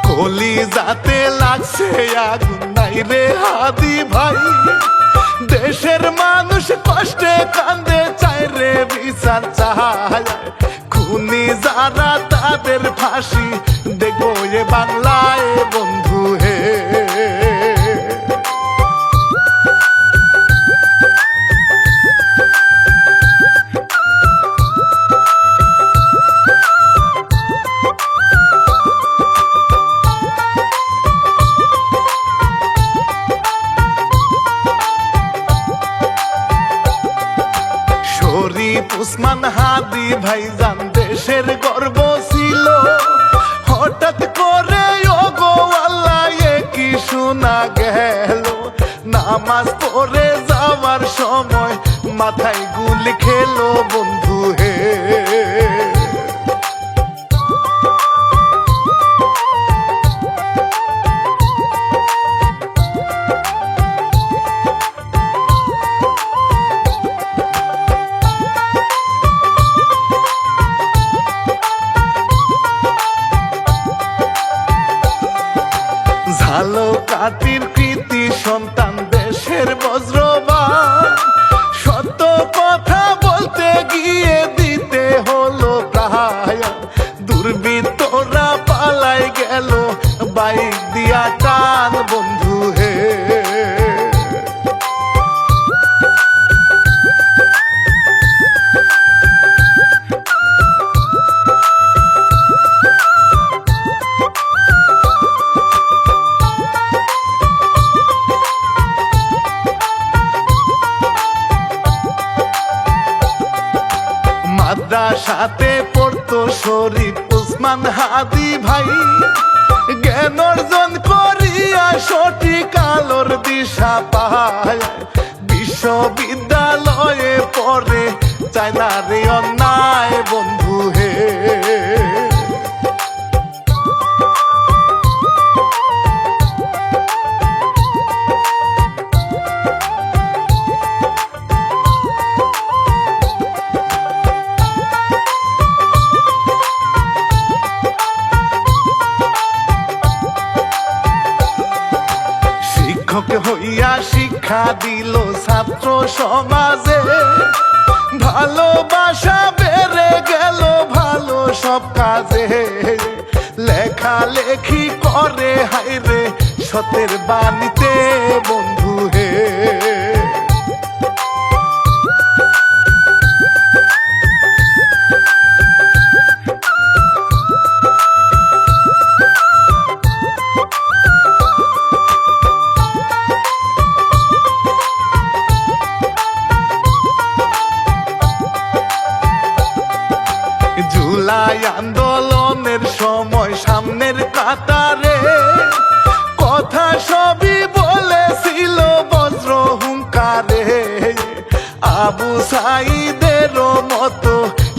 কলিজাতে লাগছে আগুন নাই রে হাদি ভাই, দেশের মানুষ কষ্টে কান্দে চায় রে বিচার চায়, খুনি যারা তাদের ফাঁসি দেখবো এ বাংলায় বন্ধু হে। উসমান হাদি ভাইজান দেশের গর্ব ছিল, হঠাৎ করে ওগো আল্লাহ এ কি শোনা গেল, নামাজ পড়ে যাওয়ার সময় মাথায় গুলি খেলো বন্ধু হে। ঝালো কাটির কৃতি সন্তান দেশের বজ্রবান, সত্য কথা বলতে গিয়ে দিতে হলো প্রায়, দুর্বৃত্তরা পালাই গেল বাইক দিয়া টান বন্ধু হে। মাদ্রাসাতে পড়তো শরীফ উসমান হাদি ভাই, জ্ঞান অর্জন করিয়া সঠিক আলোর দিশা পায়, বিশ্ববিদ্যালয়ে পড়ে চায় না রে অন্যায় বন্ধু হে। শিক্ষক হইয়া শিক্ষা দিল ছাত্র সমাজে, ভালোবাসা বেড়ে গেল ভালো সব কাজে, লেখালেখি করে হাইরে সতের বাণীতে বন্ধু হে। জুলাই আন্দোলনের সময় সামনের কাতারে কথা সবই বলেছিল বজ্র হুঙ্কারে, আবু সাঈদেরও মতো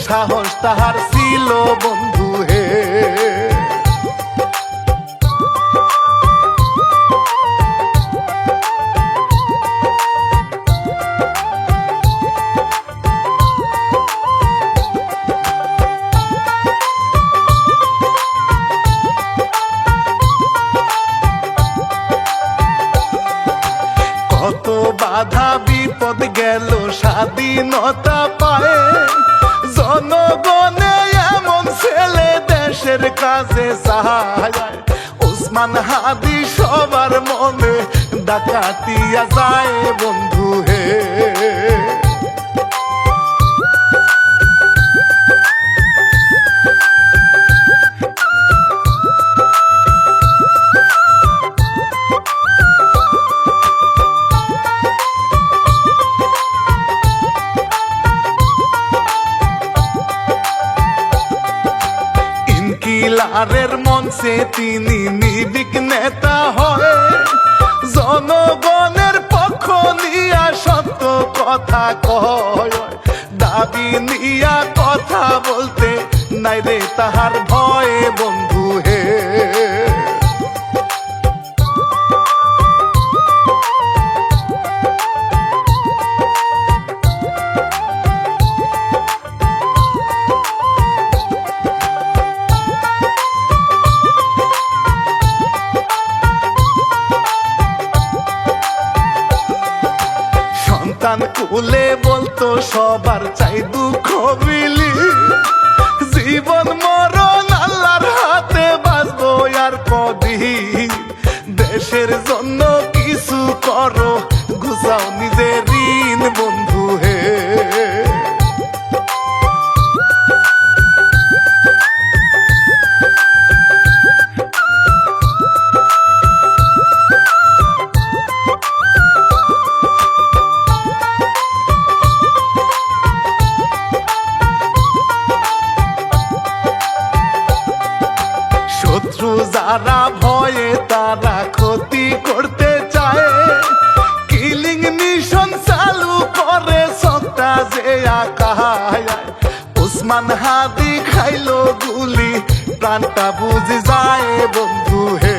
সাহস তাহার ছিল বন্ধু হে। কত বাধা বিপদ গেল স্বাধীনতা পায়ে, জনগণে এমন ছেলে দেশের কাজে চায়, উসমান হাদি সবার মনে ডাকাতিয়া যায় বন্ধু হে। ইনকিলাবের মঞ্চে তিনি নির্ভীক নেতা হয়ে, জনগণের পক্ষ নিয়া সত্য কথা কয়, দাবি নিয়া কথা বলতে নাই রে তাহার ভয়ে বন্ধু হে। সবার চাই দুঃখ বিলি জীবন মরণ আল্লাহর হাতে বাঁচবো আর কদিন দেশের জন্য কিছু করো ঘুষাও নিজের ঋণ বন্ধু হে শত্রু যারা ভয়ে তারা ক্ষতি করতে চায় কিলিং মিশন চালু করে সত্তা যে আকায় ওসমান হাদি খাইলো গুলি প্রাণটা বুঝে যায় বন্ধু হে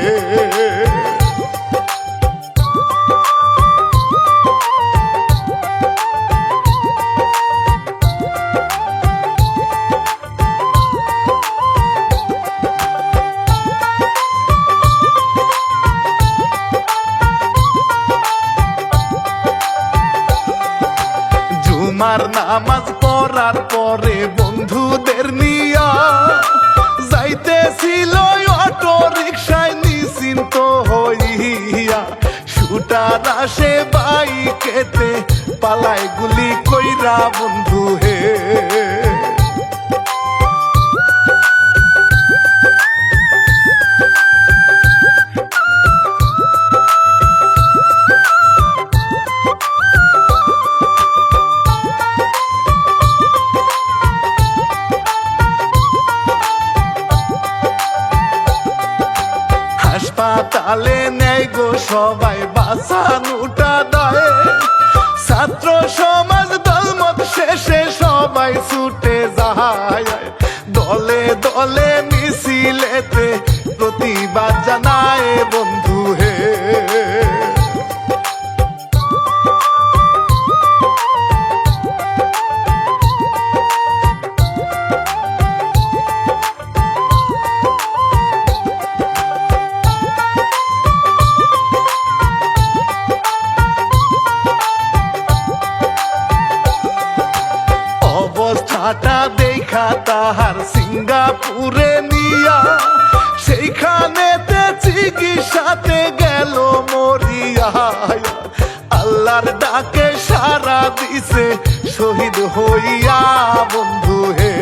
জুমার নামাজ পড়ার পরে বন্ধুদের নিয়া যাইতেছিল অটো রিক্সায় নিশ্চিন্ত হইয়া শুটার আসে বাইকেতে পালায় গুলি কইরা বন্ধু হে হাসপাতালে নেই গো সবাই বাঁচানোটা দেয় ছাত্র সমাজ দলমত শেষে সবাই ছুটে যায় দলে দলে মিছিলেতে প্রতিবাদ জানায় বন্ধু হে অবস্থাটা দেখা তাহার সিঙ্গাপুরে নিয়া সেইখানেতে চিকিৎসাতে গেল মরিয়া আল্লাহর ডাকে সারা দিছে শহীদ হইয়া বন্ধু হে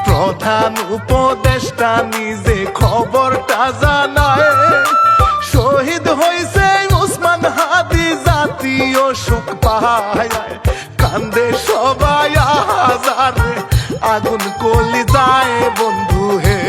প্রধান উপদেষ্টা নিজে খবরটা জানায় শহীদ হইছে ওসমান হাদি জাতীয় শোক পায় কান্দে সবাই হাজারে আগুন কলি যায় বন্ধু হে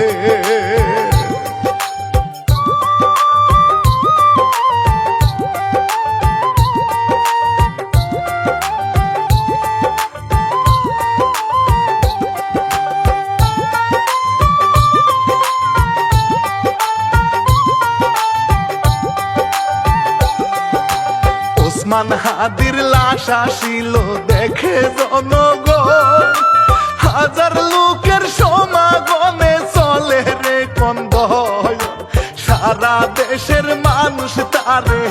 ওসমান হাদির লাশ আসিল দেখে জনগণ হাজার লোকের সমাগমে চলে রে কন্দয় সারা দেশের মানুষ তারে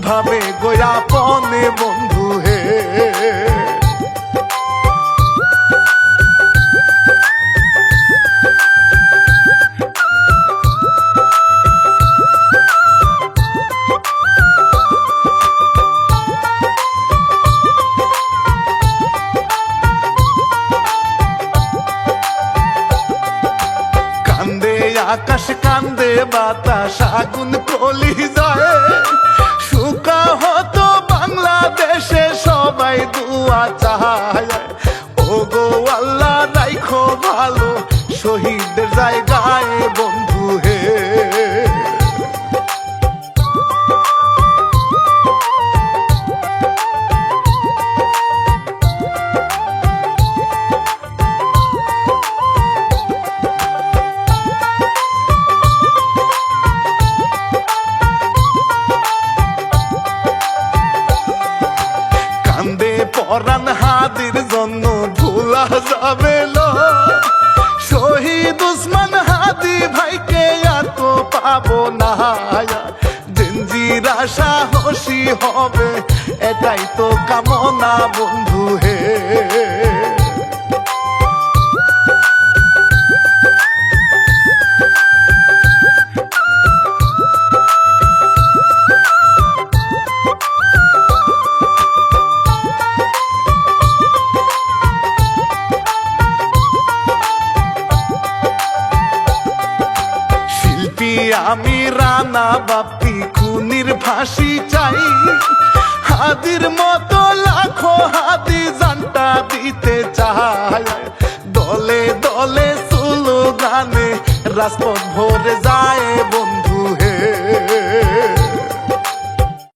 ভাবে গোয়াপনে বন্ধু হে আকাশ কান্দে বাতাস আগুন কলি যায় সুকা হতো বাংলাদেশে সবাই দুয়া চায় ও গো আল্লাহ রাইখো ভালো শহীদের জায়গায় বন্ধু হে পরাণ হাদির জন্য ভুলা যাবে লো শহীদ উসমান হাদি ভাইকে আর তো পাবো না জিঞ্জিরা সাহসী হবে এটাই তো কামনা বন্ধু হে আমি রানা বাপ্পি খুনির ফাঁসি চাই হাদির মতো লাখো হাদি জানটা দিতে চায় দলে দলে স্লোগানে রাজপথ ভরে যায় বন্ধু